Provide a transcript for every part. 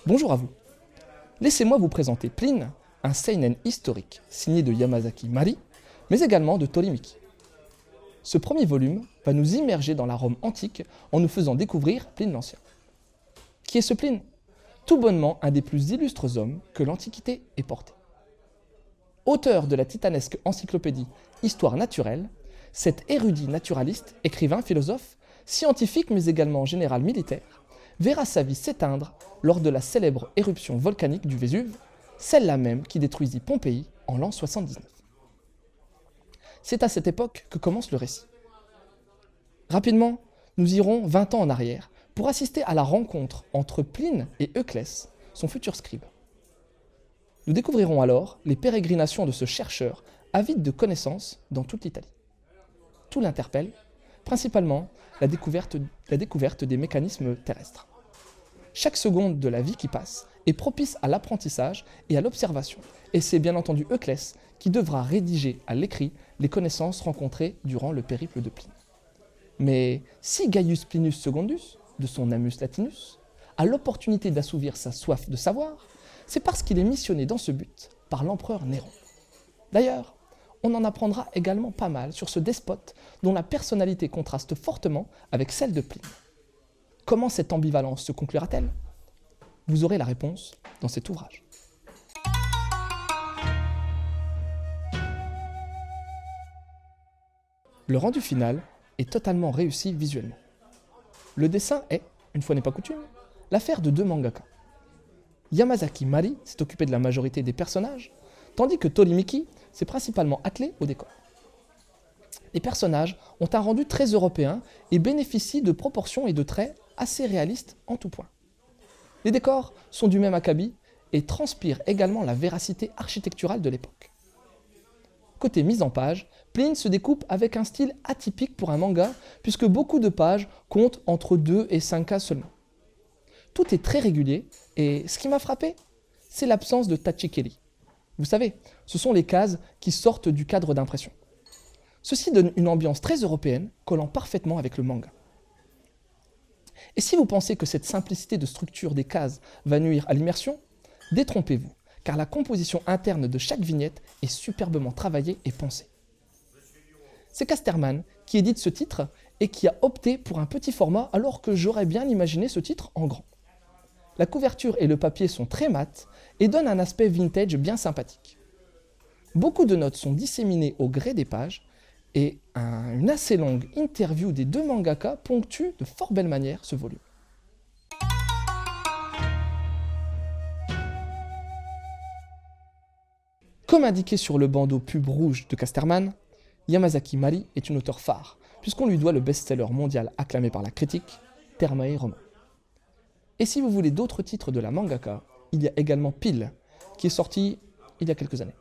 Bonjour à vous. Laissez-moi vous présenter Pline, un seinen historique signé de Yamazaki Mari, mais également de Torimiki. Ce premier volume va nous immerger dans la Rome antique en nous faisant découvrir Pline l'Ancien. Qui est ce Pline ? Tout bonnement un des plus illustres hommes que l'Antiquité ait porté. Auteur de la titanesque encyclopédie Histoire naturelle, cet érudit naturaliste, écrivain, philosophe, scientifique mais également général militaire, verra sa vie s'éteindre lors de la célèbre éruption volcanique du Vésuve, celle-là même qui détruisit Pompéi en l'an 79. C'est à cette époque que commence le récit. Rapidement, nous irons 20 ans en arrière pour assister à la rencontre entre Pline et Euclès, son futur scribe. Nous découvrirons alors les pérégrinations de ce chercheur avide de connaissances dans toute l'Italie. Tout l'interpelle, principalement la découverte des mécanismes terrestres. Chaque seconde de la vie qui passe est propice à l'apprentissage et à l'observation, et c'est bien entendu Euclès qui devra rédiger à l'écrit les connaissances rencontrées durant le périple de Pline. Mais si Gaius Plinius Secundus, de son Amus Latinus, a l'opportunité d'assouvir sa soif de savoir, c'est parce qu'il est missionné dans ce but par l'empereur Néron. D'ailleurs, on en apprendra également pas mal sur ce despote dont la personnalité contraste fortement avec celle de Pline. Comment cette ambivalence se conclura-t-elle ? Vous aurez la réponse dans cet ouvrage. Le rendu final est totalement réussi visuellement. Le dessin est, une fois n'est pas coutume, l'affaire de deux mangaka. Yamazaki Mari s'est occupé de la majorité des personnages, tandis que Torimiki s'est principalement attelé au décor. Les personnages ont un rendu très européen et bénéficient de proportions et de traits assez réalistes en tout point. Les décors sont du même acabit et transpirent également la véracité architecturale de l'époque. Côté mise en page, Pline se découpe avec un style atypique pour un manga, puisque beaucoup de pages comptent entre 2 et 5 cases seulement. Tout est très régulier, et ce qui m'a frappé, c'est l'absence de tachikeri. Vous savez, ce sont les cases qui sortent du cadre d'impression. Ceci donne une ambiance très européenne, collant parfaitement avec le manga. Et si vous pensez que cette simplicité de structure des cases va nuire à l'immersion, détrompez-vous, car la composition interne de chaque vignette est superbement travaillée et pensée. C'est Casterman qui édite ce titre et qui a opté pour un petit format alors que j'aurais bien imaginé ce titre en grand. La couverture et le papier sont très mat et donnent un aspect vintage bien sympathique. Beaucoup de notes sont disséminées au gré des pages et une assez longue interview des deux mangaka ponctue de fort belle manière ce volume. Comme indiqué sur le bandeau pub rouge de Casterman, Yamazaki Mari est une auteure phare, puisqu'on lui doit le best-seller mondial acclamé par la critique, Thermae Romae. Et si vous voulez d'autres titres de la mangaka, il y a également Pile, qui est sorti il y a quelques années.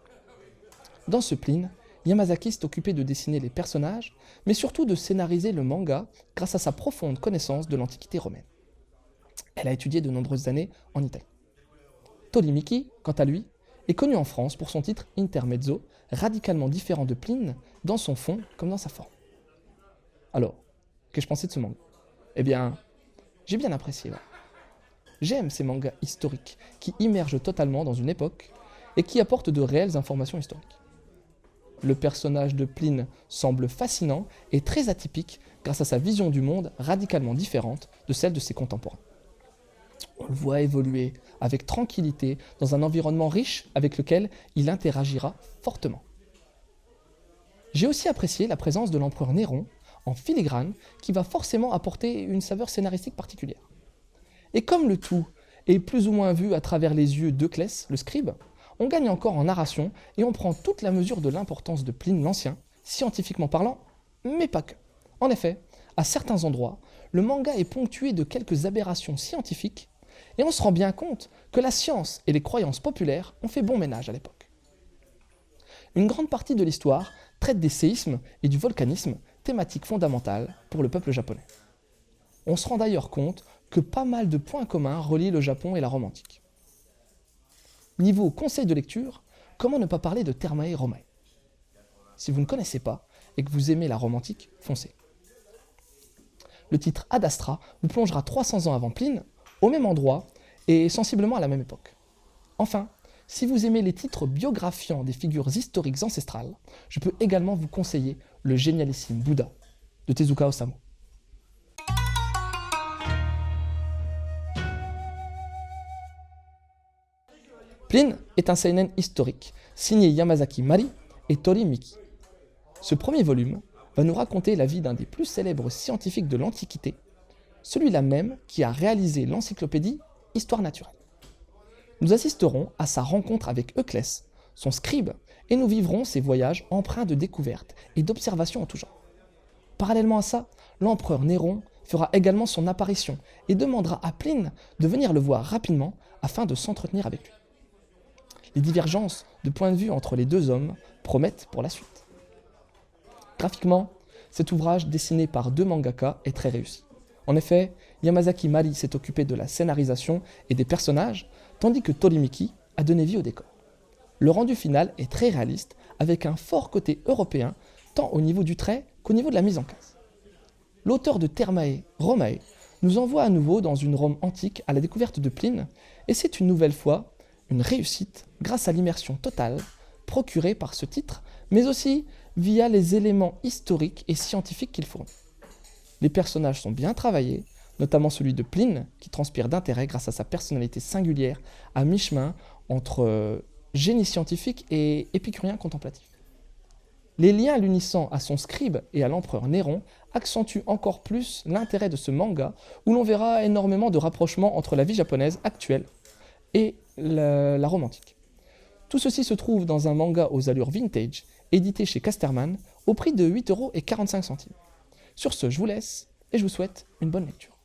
Dans ce Pline, Yamazaki s'est occupé de dessiner les personnages, mais surtout de scénariser le manga grâce à sa profonde connaissance de l'Antiquité romaine. Elle a étudié de nombreuses années en Italie. Torimiki, quant à lui, est connu en France pour son titre Intermezzo, radicalement différent de Pline, dans son fond comme dans sa forme. Alors, qu'ai-je pensé de ce manga ? Eh bien, j'ai bien apprécié. Ouais. J'aime ces mangas historiques qui immergent totalement dans une époque et qui apportent de réelles informations historiques. Le personnage de Pline semble fascinant et très atypique grâce à sa vision du monde radicalement différente de celle de ses contemporains. On le voit évoluer avec tranquillité dans un environnement riche avec lequel il interagira fortement. J'ai aussi apprécié la présence de l'empereur Néron en filigrane qui va forcément apporter une saveur scénaristique particulière. Et comme le tout est plus ou moins vu à travers les yeux d'Euclès, le scribe, on gagne encore en narration et on prend toute la mesure de l'importance de Pline l'Ancien, scientifiquement parlant, mais pas que. En effet, à certains endroits, le manga est ponctué de quelques aberrations scientifiques et on se rend bien compte que la science et les croyances populaires ont fait bon ménage à l'époque. Une grande partie de l'histoire traite des séismes et du volcanisme, thématique fondamentale pour le peuple japonais. On se rend d'ailleurs compte que pas mal de points communs relient le Japon et la Rome antique. Niveau conseil de lecture, comment ne pas parler de Thermae Romae ? Si vous ne connaissez pas et que vous aimez la Rome antique, foncez. Le titre Ad Astra vous plongera 300 ans avant Pline, au même endroit et sensiblement à la même époque. Enfin, si vous aimez les titres biographiant des figures historiques ancestrales, je peux également vous conseiller le génialissime Bouddha de Tezuka Osamu. Pline est un seinen historique, signé Yamazaki Mari et Tori Miki. Ce premier volume va nous raconter la vie d'un des plus célèbres scientifiques de l'Antiquité, celui-là même qui a réalisé l'encyclopédie Histoire naturelle. Nous assisterons à sa rencontre avec Euclès, son scribe, et nous vivrons ses voyages empreints de découvertes et d'observations en tout genre. Parallèlement à ça, l'empereur Néron fera également son apparition et demandera à Pline de venir le voir rapidement afin de s'entretenir avec lui. Les divergences de point de vue entre les deux hommes promettent pour la suite. Graphiquement, cet ouvrage dessiné par deux mangaka est très réussi. En effet, Yamazaki Mari s'est occupé de la scénarisation et des personnages, tandis que Tori Miki a donné vie au décor. Le rendu final est très réaliste, avec un fort côté européen, tant au niveau du trait qu'au niveau de la mise en case. L'auteur de Thermae, Romae, nous envoie à nouveau dans une Rome antique à la découverte de Pline, et c'est une nouvelle fois une réussite grâce à l'immersion totale procurée par ce titre, mais aussi via les éléments historiques et scientifiques qu'il fournit. Les personnages sont bien travaillés, notamment celui de Pline, qui transpire d'intérêt grâce à sa personnalité singulière, à mi-chemin entre génie scientifique et épicurien contemplatif. Les liens l'unissant à son scribe et à l'empereur Néron accentuent encore plus l'intérêt de ce manga, où l'on verra énormément de rapprochements entre la vie japonaise actuelle et la Rome antique. Tout ceci se trouve dans un manga aux allures vintage, édité chez Casterman, au prix de 8,45 €. Sur ce, je vous laisse et je vous souhaite une bonne lecture.